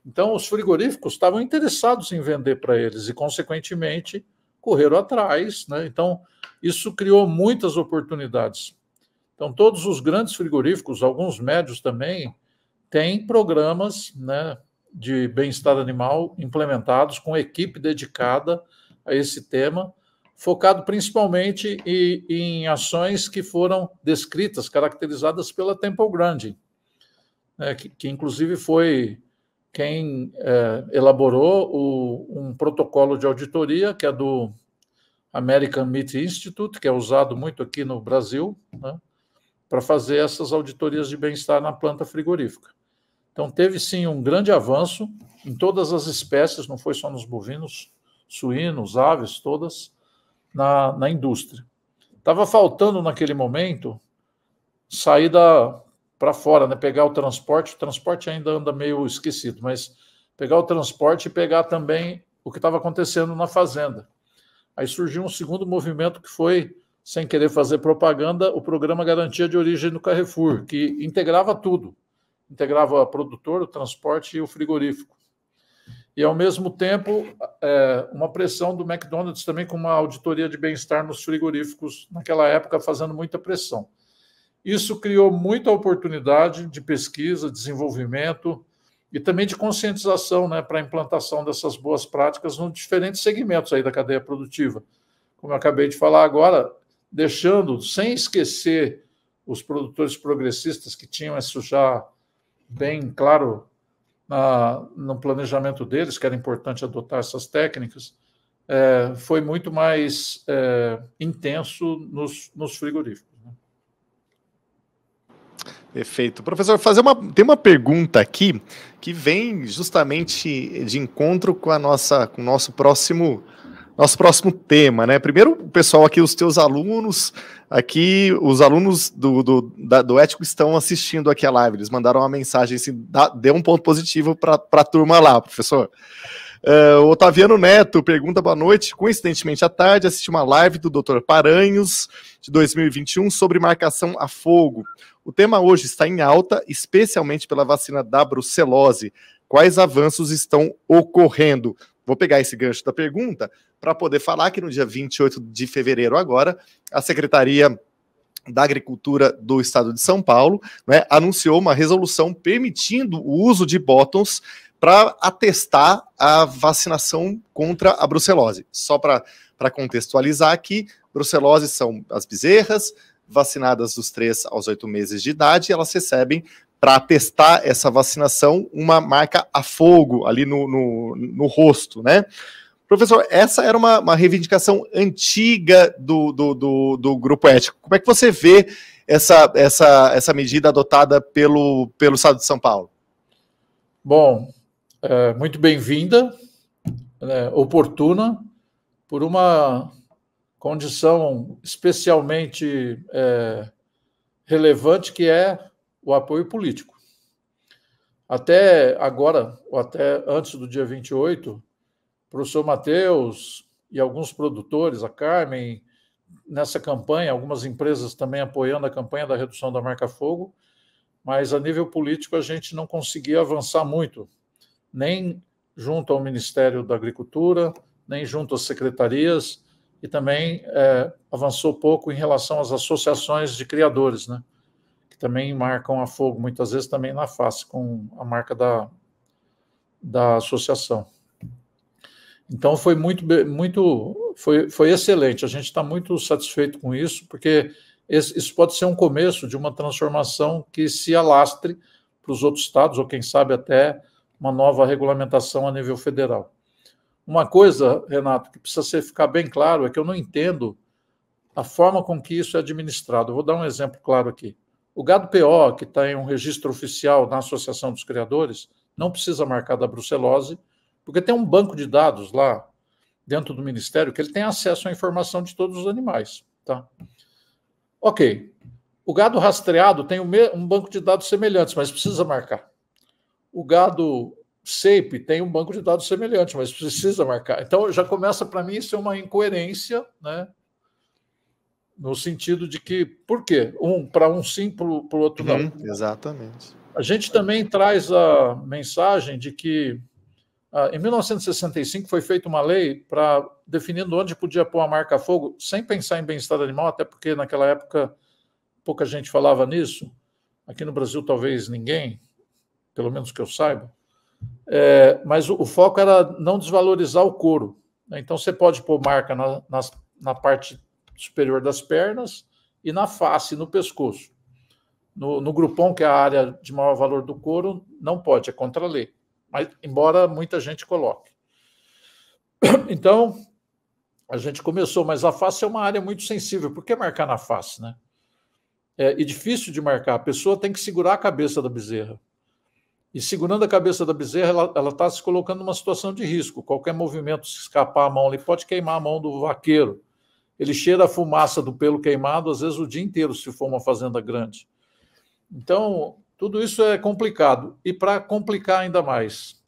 Então os frigoríficos estavam interessados em vender para eles e, consequentemente, correram atrás, né? Então, isso criou muitas oportunidades. Então, todos os grandes frigoríficos, alguns médios também, têm programas, né, de bem-estar animal implementados com equipe dedicada a esse tema, focado principalmente em ações que foram descritas, caracterizadas pela Temple Grandin, né, que inclusive foi quem elaborou um protocolo de auditoria, que é do American Meat Institute, que é usado muito aqui no Brasil, né, para fazer essas auditorias de bem-estar na planta frigorífica. Então, teve, sim, um grande avanço em todas as espécies, não foi só nos bovinos, suínos, aves, todas, na indústria. Estava faltando, naquele momento, saída para fora, né? Pegar o transporte ainda anda meio esquecido, mas pegar o transporte e pegar também o que estava acontecendo na fazenda. Aí surgiu um segundo movimento que foi, sem querer fazer propaganda, o programa Garantia de Origem do Carrefour, que integrava tudo. Integrava o produtor, o transporte e o frigorífico. e, ao mesmo tempo, uma pressão do McDonald's também com uma auditoria de bem-estar nos frigoríficos, naquela época, fazendo muita pressão. Isso criou muita oportunidade de pesquisa, desenvolvimento e também de conscientização, né, para a implantação dessas boas práticas nos diferentes segmentos aí da cadeia produtiva. Como eu acabei de falar agora, deixando, sem esquecer, os produtores progressistas que tinham isso já bem claro no planejamento deles, que era importante adotar essas técnicas, foi muito mais intenso nos frigoríficos. Né? Perfeito. Professor, tem uma pergunta aqui que vem justamente de encontro com com o nosso próximo tema, né? Primeiro, o pessoal aqui, os teus alunos, aqui, os alunos do Ético estão assistindo aqui a live, eles mandaram uma mensagem, assim, deu um ponto positivo para a turma lá, professor. O Otaviano Neto pergunta, boa noite, coincidentemente à tarde, assisti uma live do Dr. Paranhos, de 2021, sobre marcação a fogo. O tema hoje está em alta, especialmente pela vacina da brucelose. Quais avanços estão ocorrendo? Vou pegar esse gancho da pergunta para poder falar que no dia 28 de fevereiro agora, a Secretaria da Agricultura do Estado de São Paulo, né, anunciou uma resolução permitindo o uso de botões para atestar a vacinação contra a brucelose. Só para contextualizar aqui, brucelose são as bezerras vacinadas dos 3 aos 8 meses de idade, elas recebem, para atestar essa vacinação, uma marca a fogo ali no rosto, né? Professor, essa era uma reivindicação antiga do Grupo Ético. Como é que você vê essa medida adotada pelo Estado de São Paulo? Bom, muito bem-vinda, oportuna, por uma condição especialmente relevante, que é o apoio político. Até agora, ou até antes do dia 28, o professor Matheus e alguns produtores, a Carmen, nessa campanha, algumas empresas também apoiando a campanha da redução da marca-fogo, mas a nível político a gente não conseguia avançar muito, nem junto ao Ministério da Agricultura, nem junto às secretarias, e também avançou pouco em relação às associações de criadores, né? Que também marcam a fogo, muitas vezes também na face, com a marca da associação. Então, foi foi excelente, a gente está muito satisfeito com isso, porque isso pode ser um começo de uma transformação que se alastre para os outros estados, ou quem sabe até uma nova regulamentação a nível federal. Uma coisa, Renato, que precisa ficar bem claro, é que eu não entendo a forma com que isso é administrado. Eu vou dar um exemplo claro aqui. O gado PO, que está em um registro oficial na Associação dos Criadores, não precisa marcar da brucelose, porque tem um banco de dados lá dentro do Ministério que ele tem acesso à informação de todos os animais. Tá? Ok. O gado rastreado tem um banco de dados semelhantes, mas precisa marcar. O gado SEIP tem um banco de dados semelhante, mas precisa marcar. Então, já começa, para mim, isso é uma incoerência, né? No sentido de que, por quê? Para um sim, para o outro não. Exatamente. A gente também traz a mensagem de que, em 1965, foi feita uma lei para definindo onde podia pôr a marca a fogo, sem pensar em bem-estar animal, até porque naquela época pouca gente falava nisso. Aqui no Brasil, talvez ninguém, pelo menos que eu saiba. Mas o foco era não desvalorizar o couro. Então, você pode pôr marca na parte superior das pernas e na face, no pescoço. No grupão, que é a área de maior valor do couro, não pode, é contra a lei. Mas, embora muita gente coloque. Então, a gente começou, mas a face é uma área muito sensível. Por que marcar na face, né? E difícil de marcar. A pessoa tem que segurar a cabeça da bezerra. E segurando a cabeça da bezerra, ela está se colocando numa situação de risco. Qualquer movimento, se escapar a mão ali, pode queimar a mão do vaqueiro. Ele cheira a fumaça do pelo queimado, às vezes o dia inteiro, se for uma fazenda grande. Então, tudo isso é complicado. E para complicar ainda mais,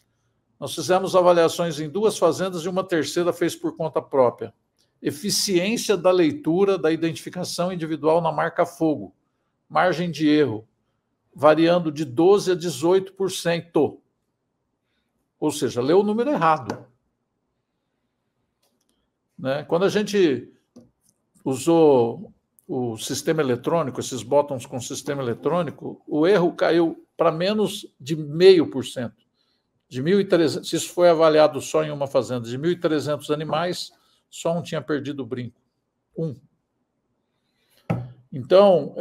nós fizemos avaliações em 2 fazendas e uma terceira fez por conta própria. Eficiência da leitura da identificação individual na marca fogo. Margem de erro variando de 12% a 18%. ou seja, leu o número errado. Né? Quando a gente usou o sistema eletrônico, esses botões com sistema eletrônico, o erro caiu para menos de 0,5%. De 1.300, se isso foi avaliado só em uma fazenda, de 1.300 animais, só um tinha perdido o brinco. Um. Então,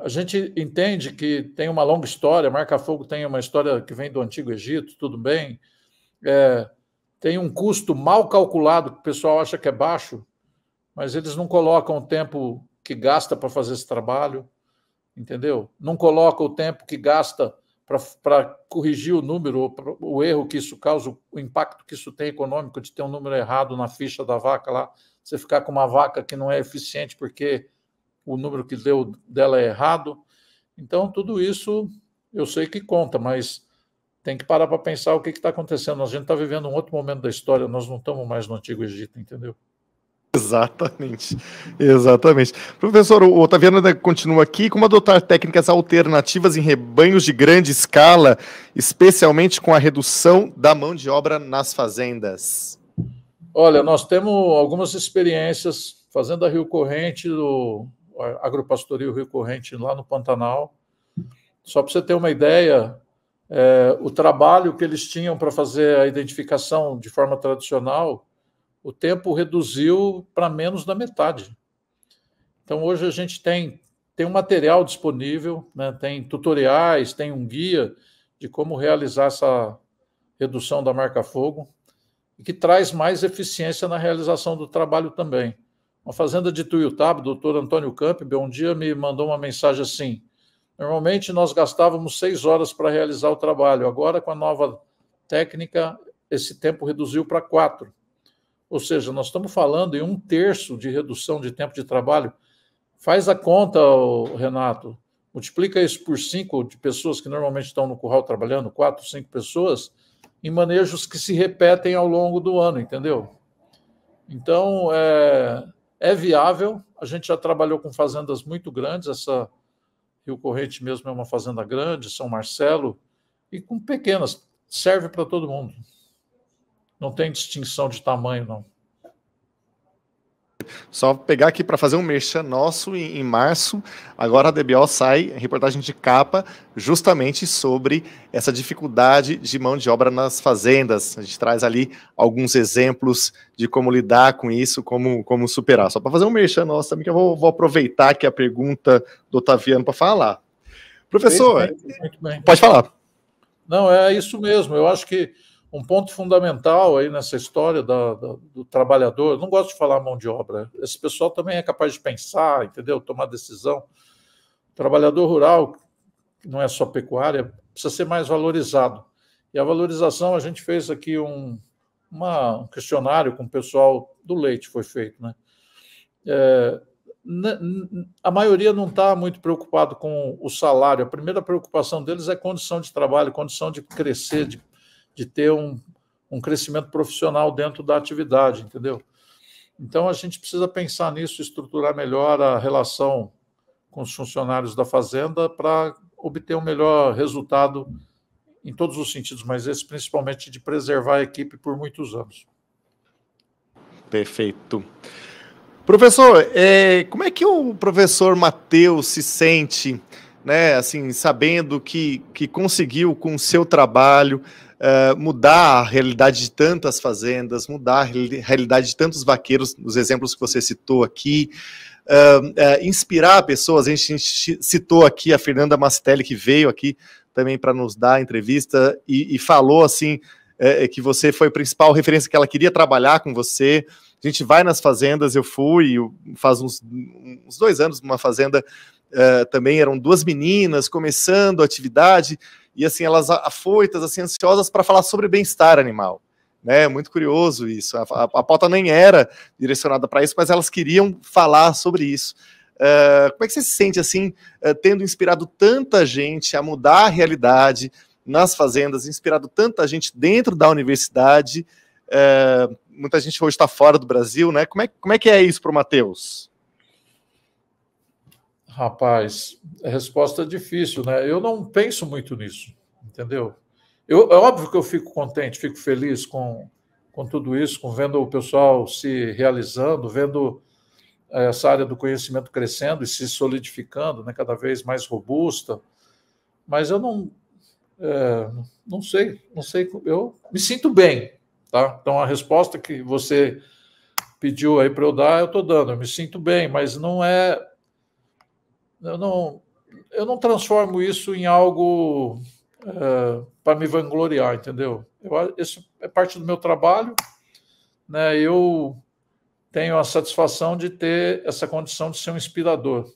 a gente entende que tem uma longa história, Marca-Fogo tem uma história que vem do Antigo Egito, tudo bem. Tem um custo mal calculado, que o pessoal acha que é baixo, mas eles não colocam o tempo que gasta para fazer esse trabalho, entendeu? Não colocam o tempo que gasta para corrigir o número, o erro que isso causa, o impacto que isso tem econômico de ter um número errado na ficha da vaca lá, você ficar com uma vaca que não é eficiente porque o número que deu dela é errado. Então, tudo isso eu sei que conta, mas tem que parar para pensar o que está acontecendo. A gente está vivendo um outro momento da história, nós não estamos mais no Antigo Egito, entendeu? Exatamente, exatamente. Professor, o Otaviano ainda continua aqui. Como adotar técnicas alternativas em rebanhos de grande escala, especialmente com a redução da mão de obra nas fazendas? Olha, nós temos algumas experiências, Fazenda Rio Corrente, do Agropastoril Rio Corrente, lá no Pantanal. Só para você ter uma ideia, o trabalho que eles tinham para fazer a identificação de forma tradicional, o tempo reduziu para menos da metade. Então, hoje a gente tem um material disponível, né? Tem tutoriais, tem um guia de como realizar essa redução da marca-fogo, e que traz mais eficiência na realização do trabalho também. Uma fazenda de Tuiutaba, o doutor Antônio Campbell, um dia me mandou uma mensagem assim: normalmente nós gastávamos 6 horas para realizar o trabalho, agora com a nova técnica, esse tempo reduziu para 4. Ou seja, nós estamos falando em 1/3 de redução de tempo de trabalho. Faz a conta, Renato, multiplica isso por 5 de pessoas que normalmente estão no curral trabalhando, 4, 5 pessoas, em manejos que se repetem ao longo do ano, entendeu? Então, é viável. A gente já trabalhou com fazendas muito grandes, essa Rio Corrente mesmo é uma fazenda grande, São Marcelo, e com pequenas, serve para todo mundo. Não tem distinção de tamanho, não. Só pegar aqui para fazer um merchan nosso em março, agora a DBO sai, reportagem de capa, justamente sobre essa dificuldade de mão de obra nas fazendas. A gente traz ali alguns exemplos de como lidar com isso, como superar. Só para fazer um merchan nosso também, que eu vou aproveitar aqui a pergunta do Otaviano para falar. Professor, muito bem. Pode falar. Não, é isso mesmo. Eu acho que um ponto fundamental aí nessa história do trabalhador, não gosto de falar mão de obra, esse pessoal também é capaz de pensar, entendeu? Tomar decisão. O trabalhador rural, que não é só pecuária, precisa ser mais valorizado. E a valorização, a gente fez aqui um questionário com o pessoal do leite, foi feito, né? A maioria não está muito preocupado com o salário, a primeira preocupação deles é condição de trabalho, condição de crescer, de ter um crescimento profissional dentro da atividade, entendeu? Então, a gente precisa pensar nisso, estruturar melhor a relação com os funcionários da fazenda para obter um melhor resultado em todos os sentidos, mas esse principalmente de preservar a equipe por muitos anos. Perfeito. Professor, como é que o professor Matheus se sente, né, assim, sabendo que conseguiu, com o seu trabalho, mudar a realidade de tantas fazendas, mudar a realidade de tantos vaqueiros, nos exemplos que você citou aqui, inspirar pessoas? A gente citou aqui a Fernanda Mastelli, que veio aqui também para nos dar a entrevista e falou assim, que você foi a principal referência, que ela queria trabalhar com você. A gente vai nas fazendas, eu fui faz uns 2 anos numa fazenda, também eram 2 meninas começando a atividade, e assim, elas afoitas, assim, ansiosas para falar sobre bem-estar animal, né? Muito curioso isso. A pauta nem era direcionada para isso, mas elas queriam falar sobre isso. Como é que você se sente, assim, tendo inspirado tanta gente a mudar a realidade nas fazendas, inspirado tanta gente dentro da universidade? Muita gente hoje está fora do Brasil, né? Como é que é isso para o Matheus? Rapaz, a resposta é difícil, né? Eu não penso muito nisso, entendeu? É óbvio que eu fico contente, fico feliz com tudo isso, com vendo o pessoal se realizando, vendo essa área do conhecimento crescendo e se solidificando, né, cada vez mais robusta, mas eu não sei, eu me sinto bem, tá? Então a resposta que você pediu aí para eu dar, eu estou dando, eu me sinto bem, mas não é, eu não transformo isso em algo para me vangloriar, entendeu? Isso é parte do meu trabalho, né? Eu tenho a satisfação de ter essa condição de ser um inspirador.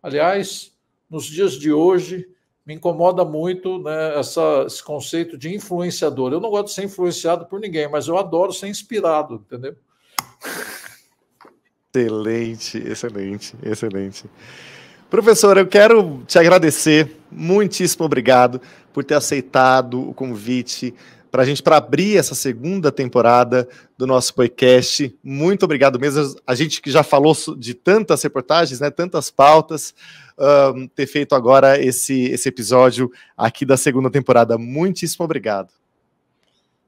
Aliás, nos dias de hoje, me incomoda muito, né, esse conceito de influenciador. Eu não gosto de ser influenciado por ninguém, mas eu adoro ser inspirado, entendeu? Excelente, excelente, excelente. Professor, eu quero te agradecer, muitíssimo obrigado por ter aceitado o convite para abrir essa segunda temporada do nosso podcast. Muito obrigado mesmo. A gente que já falou de tantas reportagens, né, tantas pautas, ter feito agora esse episódio aqui da segunda temporada. Muitíssimo obrigado.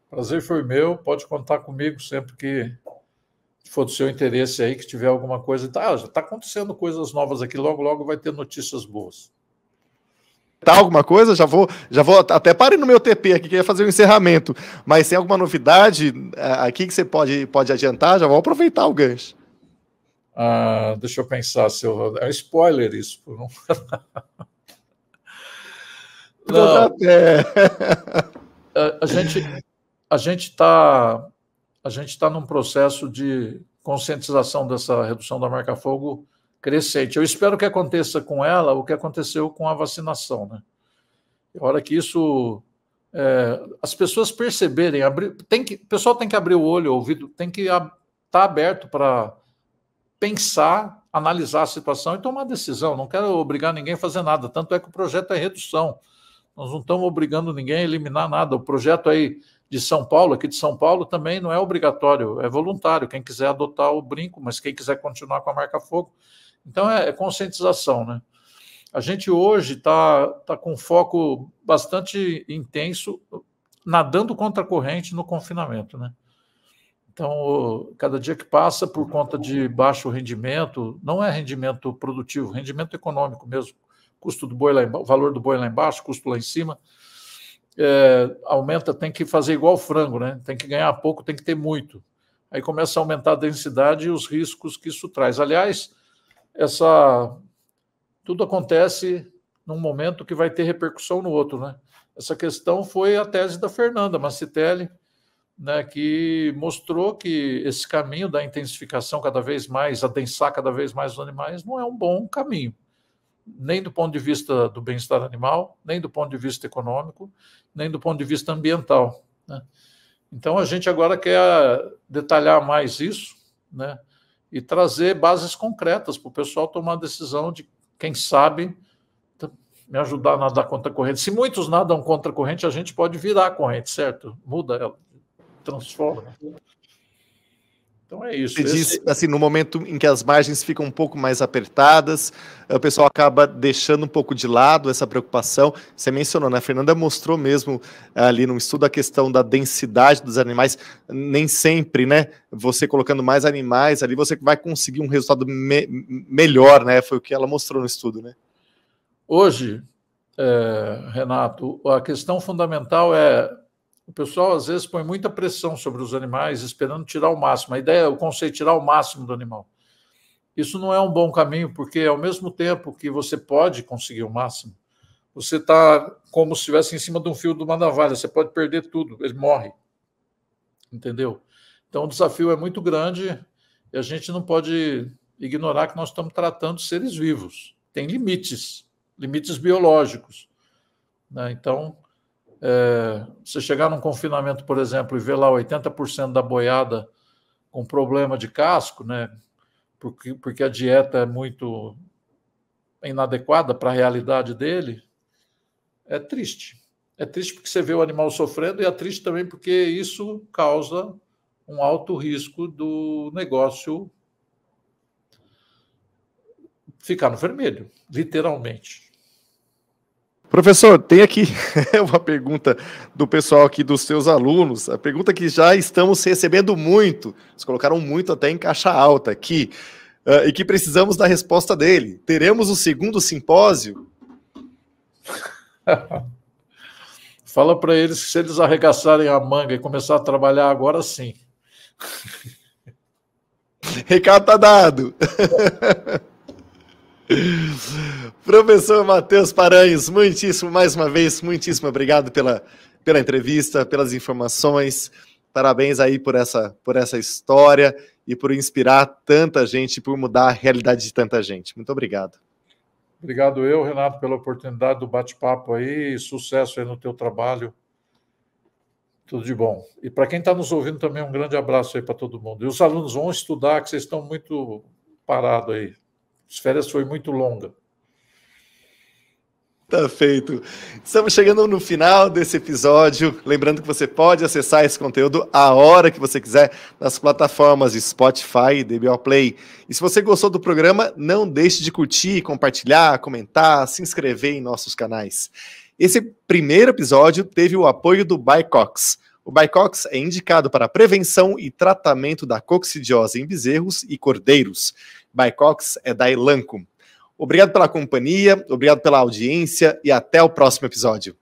Prazer foi meu. Pode contar comigo sempre que for do seu interesse aí, que tiver alguma coisa. Já está acontecendo coisas novas aqui. Logo, logo vai ter notícias boas. Tá alguma coisa? Já vou até parei no meu TP aqui, que ia fazer o encerramento. Mas tem alguma novidade aqui que você pode adiantar? Já vou aproveitar o gancho. Deixa eu pensar. É um spoiler isso. Não. A gente está num processo de conscientização dessa redução da marca-fogo crescente. Eu espero que aconteça com ela o que aconteceu com a vacinação, né? A hora que isso as pessoas perceberem, o pessoal tem que abrir o olho, o ouvido, tem que estar aberto para pensar, analisar a situação e tomar decisão. Não quero obrigar ninguém a fazer nada, tanto é que o projeto é redução. Nós não estamos obrigando ninguém a eliminar nada. O projeto aí de São Paulo, aqui de São Paulo, também não é obrigatório, é voluntário. Quem quiser adotar o brinco, mas quem quiser continuar com a marca-fogo. Então, é conscientização, né? A gente hoje está com um foco bastante intenso, nadando contra a corrente no confinamento, né? Então, cada dia que passa, por conta de baixo rendimento, não é rendimento produtivo, rendimento econômico mesmo, custo do boi lá embaixo, valor do boi lá embaixo, custo lá em cima, aumenta, tem que fazer igual frango, né? Tem que ganhar pouco, tem que ter muito. Aí começa a aumentar a densidade e os riscos que isso traz. Aliás, tudo acontece num momento que vai ter repercussão no outro, né? Essa questão foi a tese da Fernanda Mancitelli, né, que mostrou que esse caminho da intensificação cada vez mais, adensar cada vez mais os animais, não é um bom caminho, nem do ponto de vista do bem-estar animal, nem do ponto de vista econômico, nem do ponto de vista ambiental, né? Então, a gente agora quer detalhar mais isso, né, e trazer bases concretas para o pessoal tomar a decisão de, quem sabe, me ajudar a nadar contra a corrente. Se muitos nadam contra a corrente, a gente pode virar a corrente, certo? Muda ela, transforma. Então é isso. Você diz, assim, no momento em que as margens ficam um pouco mais apertadas, o pessoal acaba deixando um pouco de lado essa preocupação. Você mencionou, né? A Fernanda mostrou mesmo ali no estudo a questão da densidade dos animais. Nem sempre, né? Você colocando mais animais ali, você vai conseguir um resultado melhor, né? Foi o que ela mostrou no estudo, né? Hoje, Renato, a questão fundamental é: o pessoal às vezes põe muita pressão sobre os animais, esperando tirar o máximo. A ideia, o conceito, tirar o máximo do animal. Isso não é um bom caminho, porque ao mesmo tempo que você pode conseguir o máximo, você está como se estivesse em cima de um fio de uma navalha, você pode perder tudo, ele morre. Entendeu? Então o desafio é muito grande e a gente não pode ignorar que nós estamos tratando seres vivos. Tem limites biológicos, né? Então, você chegar num confinamento, por exemplo, e ver lá 80% da boiada com problema de casco, né? Porque a dieta é muito inadequada para a realidade dele, é triste. É triste porque você vê o animal sofrendo e é triste também porque isso causa um alto risco do negócio ficar no vermelho, literalmente. Professor, tem aqui uma pergunta do pessoal aqui, dos seus alunos, a pergunta que já estamos recebendo muito, eles colocaram muito até em caixa alta aqui, e que precisamos da resposta dele. Teremos o segundo simpósio? Fala para eles que se eles arregaçarem a manga e começar a trabalhar agora, sim. Recado tá dado. Professor Matheus Paranhos, mais uma vez, muitíssimo obrigado pela entrevista, pelas informações. Parabéns aí por essa história e por inspirar tanta gente, por mudar a realidade de tanta gente. Muito obrigado. Obrigado eu, Renato, pela oportunidade do bate-papo aí, sucesso aí no teu trabalho. Tudo de bom. E para quem está nos ouvindo também, um grande abraço aí para todo mundo. E os alunos vão estudar, que vocês estão muito parados aí. As férias foi muito longa. Tá feito. Estamos chegando no final desse episódio. Lembrando que você pode acessar esse conteúdo a hora que você quiser nas plataformas Spotify e DBO Play. E se você gostou do programa, não deixe de curtir, compartilhar, comentar, se inscrever em nossos canais. Esse primeiro episódio teve o apoio do Bicox. O Bicox é indicado para prevenção e tratamento da coccidiose em bezerros e cordeiros. Bicox é da Elanco. Obrigado pela companhia, obrigado pela audiência e até o próximo episódio.